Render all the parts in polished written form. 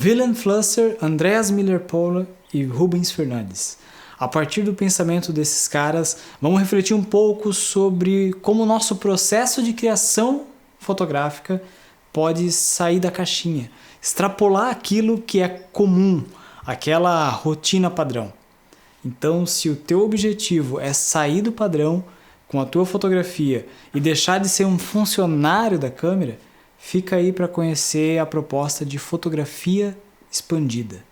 Willem Flusser, Andreas Miller-Pohle e Rubens Fernandes. A partir do pensamento desses caras, vamos refletir um pouco sobre como o nosso processo de criação fotográfica pode sair da caixinha, extrapolar aquilo que é comum, aquela rotina padrão. Então, se o teu objetivo é sair do padrão com a tua fotografia e deixar de ser um funcionário da câmera, fica aí para conhecer a proposta de fotografia expandida.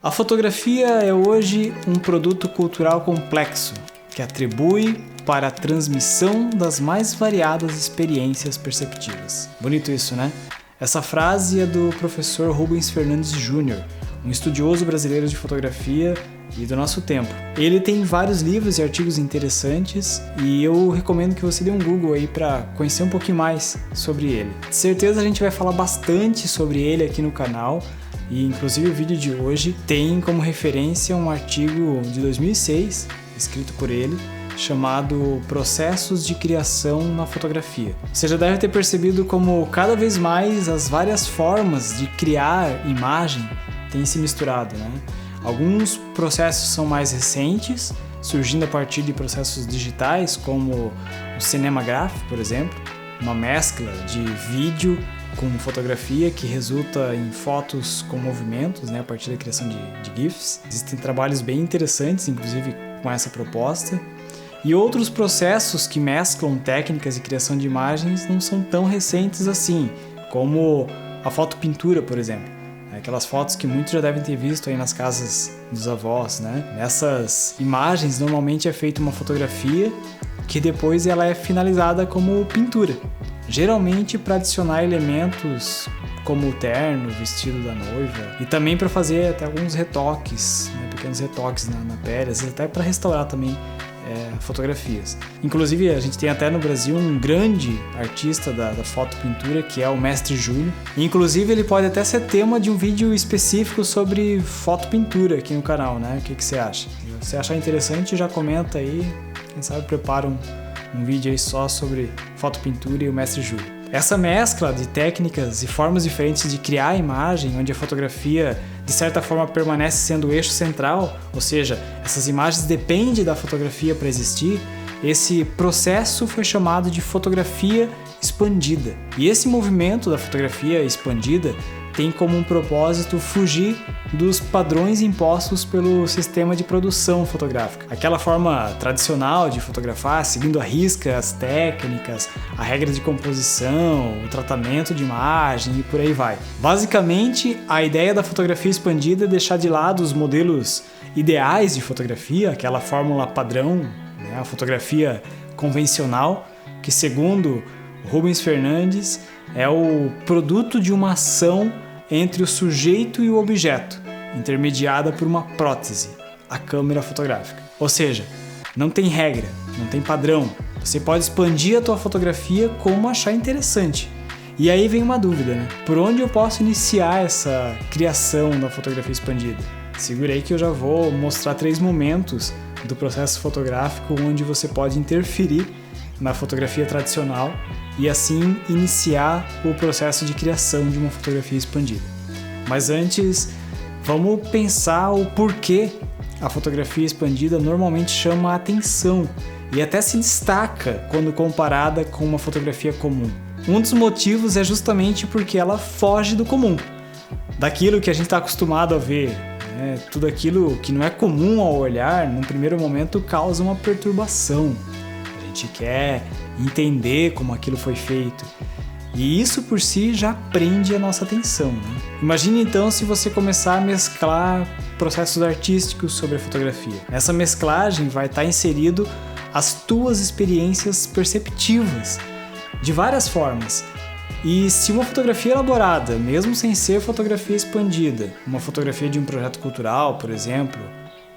A fotografia é hoje um produto cultural complexo que atribui para a transmissão das mais variadas experiências perceptivas. Bonito isso, né? Essa frase é do professor Rubens Fernandes Jr., um estudioso brasileiro de fotografia e do nosso tempo. Ele tem vários livros e artigos interessantes e eu recomendo que você dê um Google aí para conhecer um pouquinho mais sobre ele. De certeza a gente vai falar bastante sobre ele aqui no canal. E inclusive o vídeo de hoje tem como referência um artigo de 2006, escrito por ele, chamado Processos de Criação na Fotografia. Você já deve ter percebido como cada vez mais as várias formas de criar imagem têm se misturado, né? Alguns processos são mais recentes, surgindo a partir de processos digitais, como o cinema gráfico, por exemplo, uma mescla de vídeo com fotografia que resulta em fotos com movimentos, né, a partir da criação de GIFs. Existem trabalhos bem interessantes, inclusive com essa proposta. E outros processos que mesclam técnicas de criação de imagens não são tão recentes assim, como a fotopintura, por exemplo. Aquelas fotos que muitos já devem ter visto aí nas casas dos avós, né? Nessas imagens, normalmente é feita uma fotografia que depois ela é finalizada como pintura. Geralmente para adicionar elementos como o terno, o vestido da noiva e também para fazer até alguns retoques, né, pequenos retoques na pele, às vezes até para restaurar também fotografias. Inclusive a gente tem até no Brasil um grande artista da fotopintura que é o Mestre Júlio. Inclusive ele pode até ser tema de um vídeo específico sobre fotopintura aqui no canal, né? O que você acha? Se você achar interessante já comenta aí, quem sabe prepara um vídeo aí só sobre fotopintura e o Mestre Júlio. Essa mescla de técnicas e formas diferentes de criar a imagem, onde a fotografia de certa forma permanece sendo o eixo central, ou seja, essas imagens dependem da fotografia para existir, esse processo foi chamado de fotografia expandida. E esse movimento da fotografia expandida tem como um propósito fugir dos padrões impostos pelo sistema de produção fotográfica. Aquela forma tradicional de fotografar, seguindo à risca as técnicas, a regra de composição, o tratamento de imagem e por aí vai. Basicamente, a ideia da fotografia expandida é deixar de lado os modelos ideais de fotografia, aquela fórmula padrão, né, a fotografia convencional, que segundo Rubens Fernandes é o produto de uma ação entre o sujeito e o objeto, intermediada por uma prótese, a câmera fotográfica. Ou seja, não tem regra, não tem padrão. Você pode expandir a tua fotografia como achar interessante. E aí vem uma dúvida, né? Por onde eu posso iniciar essa criação da fotografia expandida? Segura aí que eu já vou mostrar 3 momentos do processo fotográfico onde você pode interferir na fotografia tradicional e assim iniciar o processo de criação de uma fotografia expandida. Mas antes, vamos pensar o porquê a fotografia expandida normalmente chama a atenção e até se destaca quando comparada com uma fotografia comum. Um dos motivos é justamente porque ela foge do comum, daquilo que a gente está acostumado a ver. Tudo aquilo que não é comum ao olhar, num primeiro momento, causa uma perturbação. A gente quer entender como aquilo foi feito. E isso por si já prende a nossa atenção, né? Imagine então se você começar a mesclar processos artísticos sobre a fotografia. Nessa mesclagem vai estar inserido as tuas experiências perceptivas, de várias formas. E se uma fotografia elaborada, mesmo sem ser fotografia expandida, uma fotografia de um projeto cultural, por exemplo,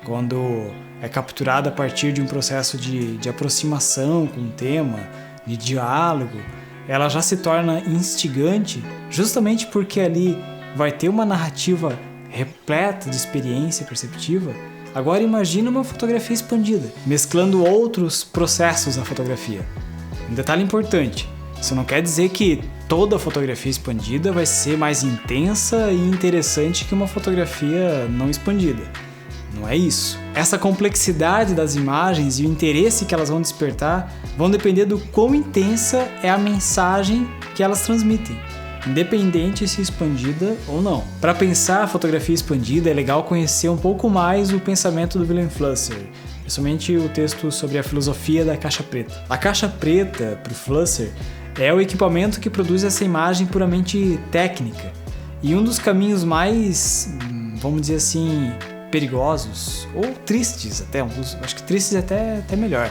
quando é capturada a partir de um processo de aproximação com o tema, de diálogo, ela já se torna instigante justamente porque ali vai ter uma narrativa repleta de experiência perceptiva. Agora imagina uma fotografia expandida, mesclando outros processos da fotografia. Um detalhe importante, isso não quer dizer que toda fotografia expandida vai ser mais intensa e interessante que uma fotografia não expandida. Não é isso. Essa complexidade das imagens e o interesse que elas vão despertar vão depender do quão intensa é a mensagem que elas transmitem, independente se expandida ou não. Para pensar a fotografia expandida é legal conhecer um pouco mais o pensamento do William Flusser, principalmente o texto sobre a filosofia da caixa preta. A caixa preta, para o Flusser, é o equipamento que produz essa imagem puramente técnica. E um dos caminhos mais, vamos dizer assim, perigosos, ou tristes até, acho que tristes é até melhor.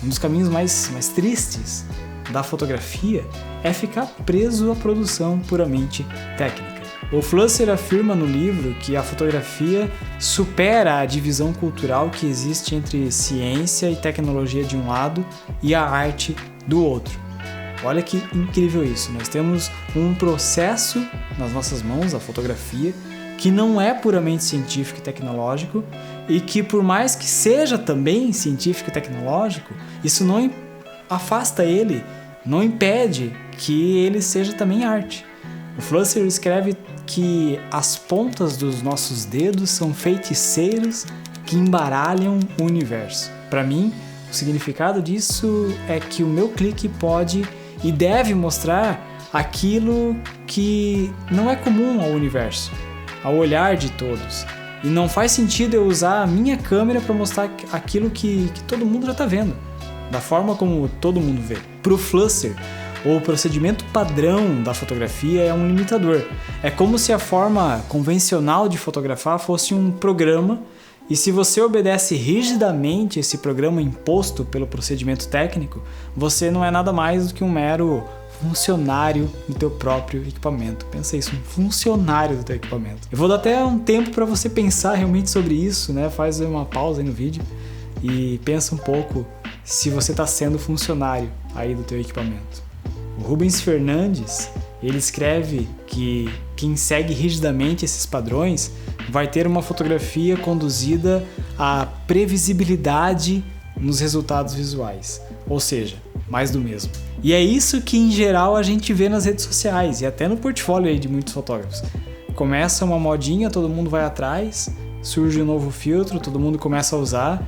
Um dos caminhos mais tristes da fotografia é ficar preso à produção puramente técnica. O Flusser afirma no livro que a fotografia supera a divisão cultural que existe entre ciência e tecnologia de um lado e a arte do outro. Olha que incrível isso, nós temos um processo nas nossas mãos, a fotografia, que não é puramente científico e tecnológico e que, por mais que seja também científico e tecnológico, isso não afasta ele, não impede que ele seja também arte. O Flusser escreve que as pontas dos nossos dedos são feiticeiros que embaralham o universo. Para mim, o significado disso é que o meu clique pode e deve mostrar aquilo que não é comum ao universo, ao olhar de todos. E não faz sentido eu usar a minha câmera para mostrar aquilo que todo mundo já está vendo, da forma como todo mundo vê. Para o Flusser, o procedimento padrão da fotografia é um limitador. É como se a forma convencional de fotografar fosse um programa, e se você obedece rigidamente esse programa imposto pelo procedimento técnico, você não é nada mais do que um mero funcionário do teu próprio equipamento. Pensa isso, um funcionário do teu equipamento. Eu vou dar até um tempo para você pensar realmente sobre isso, né? Faz uma pausa aí no vídeo e pensa um pouco se você está sendo funcionário aí do teu equipamento. O Rubens Fernandes, ele escreve que quem segue rigidamente esses padrões vai ter uma fotografia conduzida à previsibilidade nos resultados visuais, ou seja, mais do mesmo. E é isso que em geral a gente vê nas redes sociais e até no portfólio aí de muitos fotógrafos. Começa uma modinha, todo mundo vai atrás, surge um novo filtro, todo mundo começa a usar,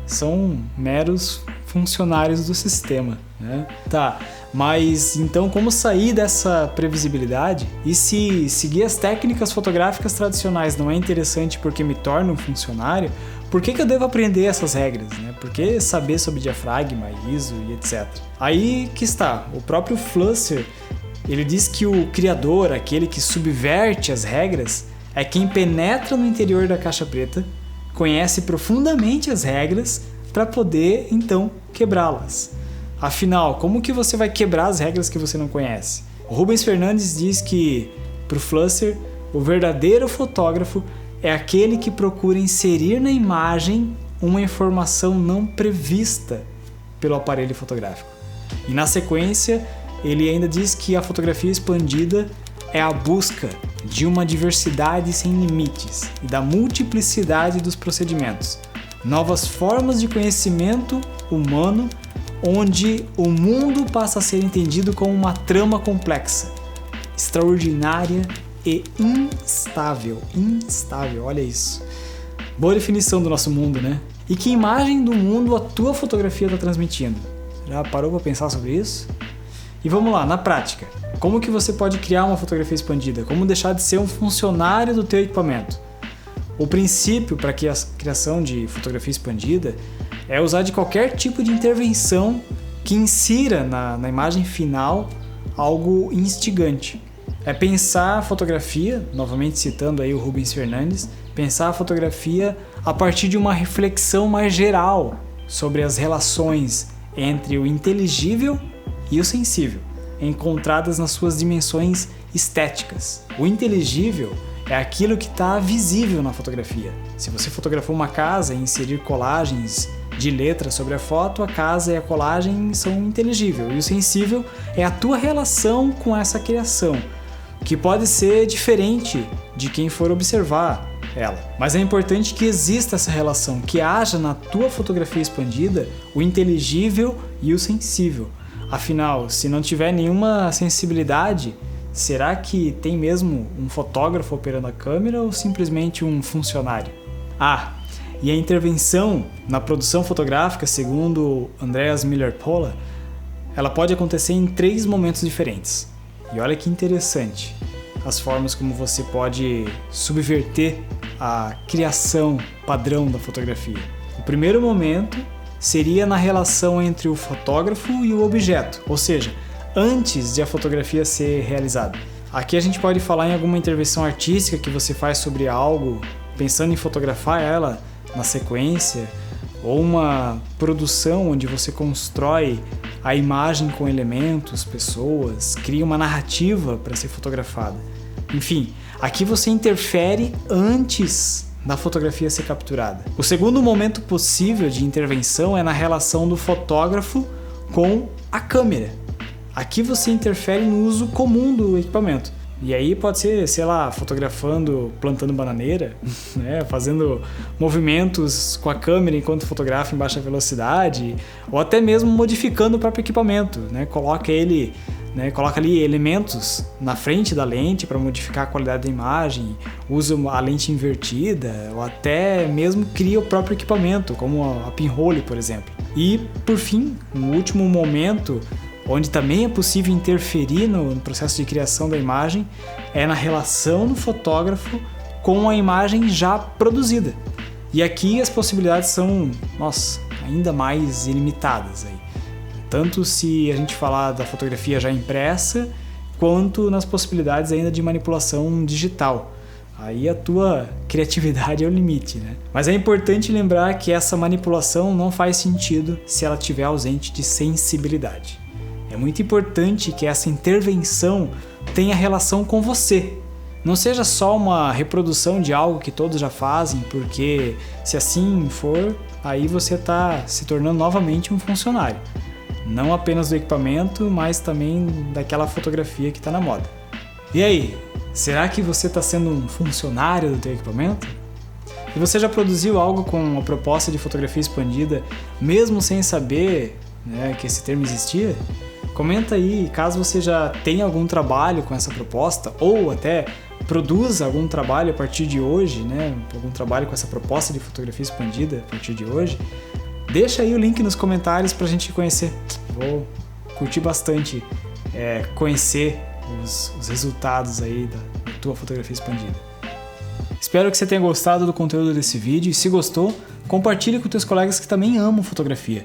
são meros funcionários do sistema, né? Tá, mas então como sair dessa previsibilidade? E se seguir as técnicas fotográficas tradicionais não é interessante porque me torna um funcionário, por que eu devo aprender essas regras, né? Por que saber sobre diafragma, ISO e etc? Aí que está, o próprio Flusser, ele diz que o criador, aquele que subverte as regras, é quem penetra no interior da caixa preta, conhece profundamente as regras para poder, então, quebrá-las. Afinal, como que você vai quebrar as regras que você não conhece? O Rubens Fernandes diz que, para o Flusser, o verdadeiro fotógrafo é aquele que procura inserir na imagem uma informação não prevista pelo aparelho fotográfico. E na sequência, ele ainda diz que a fotografia expandida é a busca de uma diversidade sem limites e da multiplicidade dos procedimentos, novas formas de conhecimento humano, onde o mundo passa a ser entendido como uma trama complexa, extraordinária e instável. Instável, olha isso. Boa definição do nosso mundo, né? E que imagem do mundo a tua fotografia está transmitindo? Já parou para pensar sobre isso? E vamos lá, na prática. Como que você pode criar uma fotografia expandida? Como deixar de ser um funcionário do teu equipamento? O princípio para a criação de fotografia expandida é usar de qualquer tipo de intervenção que insira na imagem final algo instigante. É pensar a fotografia, novamente citando aí o Rubens Fernandes, pensar a fotografia a partir de uma reflexão mais geral sobre as relações entre o inteligível e o sensível, encontradas nas suas dimensões estéticas. O inteligível é aquilo que está visível na fotografia. Se você fotografou uma casa e inserir colagens de letra sobre a foto, a casa e a colagem são inteligível, e o sensível é a tua relação com essa criação, que pode ser diferente de quem for observar ela. Mas é importante que exista essa relação, que haja na tua fotografia expandida o inteligível e o sensível. Afinal, se não tiver nenhuma sensibilidade, será que tem mesmo um fotógrafo operando a câmera ou simplesmente um funcionário? E a intervenção na produção fotográfica, segundo Andreas Miller-Pola, ela pode acontecer em 3 momentos diferentes. E olha que interessante as formas como você pode subverter a criação padrão da fotografia. O primeiro momento seria na relação entre o fotógrafo e o objeto, ou seja, antes de a fotografia ser realizada. Aqui a gente pode falar em alguma intervenção artística que você faz sobre algo, pensando em fotografar ela na sequência, ou uma produção onde você constrói a imagem com elementos, pessoas, cria uma narrativa para ser fotografada. Enfim, aqui você interfere antes da fotografia ser capturada. O segundo momento possível de intervenção é na relação do fotógrafo com a câmera. Aqui você interfere no uso comum do equipamento. E aí pode ser, sei lá, fotografando, plantando bananeira, né? Fazendo movimentos com a câmera enquanto fotografa em baixa velocidade, ou até mesmo modificando o próprio equipamento, né? Coloca ali elementos na frente da lente para modificar a qualidade da imagem, usa a lente invertida, ou até mesmo cria o próprio equipamento, como a pinhole, por exemplo. E, por fim, um último momento onde também é possível interferir no processo de criação da imagem, é na relação do fotógrafo com a imagem já produzida. E aqui as possibilidades são, ainda mais ilimitadas aí. Tanto se a gente falar da fotografia já impressa, quanto nas possibilidades ainda de manipulação digital. Aí a tua criatividade é o limite, né? Mas é importante lembrar que essa manipulação não faz sentido se ela estiver ausente de sensibilidade. É muito importante que essa intervenção tenha relação com você. Não seja só uma reprodução de algo que todos já fazem, porque se assim for, aí você está se tornando novamente um funcionário. Não apenas do equipamento, mas também daquela fotografia que está na moda. E aí, será que você está sendo um funcionário do teu equipamento? E você já produziu algo com uma proposta de fotografia expandida, mesmo sem saber, né, que esse termo existia? Comenta aí caso você já tenha algum trabalho com essa proposta, ou até produza algum trabalho a partir de hoje, né? Algum trabalho com essa proposta de fotografia expandida a partir de hoje. Deixa aí o link nos comentários pra gente conhecer. Vou curtir bastante conhecer os resultados aí da tua fotografia expandida. Espero que você tenha gostado do conteúdo desse vídeo e se gostou, compartilhe com teus colegas que também amam fotografia.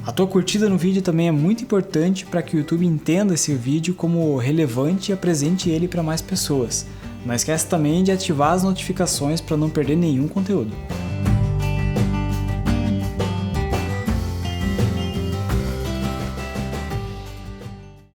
A tua curtida no vídeo também é muito importante para que o YouTube entenda esse vídeo como relevante e apresente ele para mais pessoas. Não esquece também de ativar as notificações para não perder nenhum conteúdo.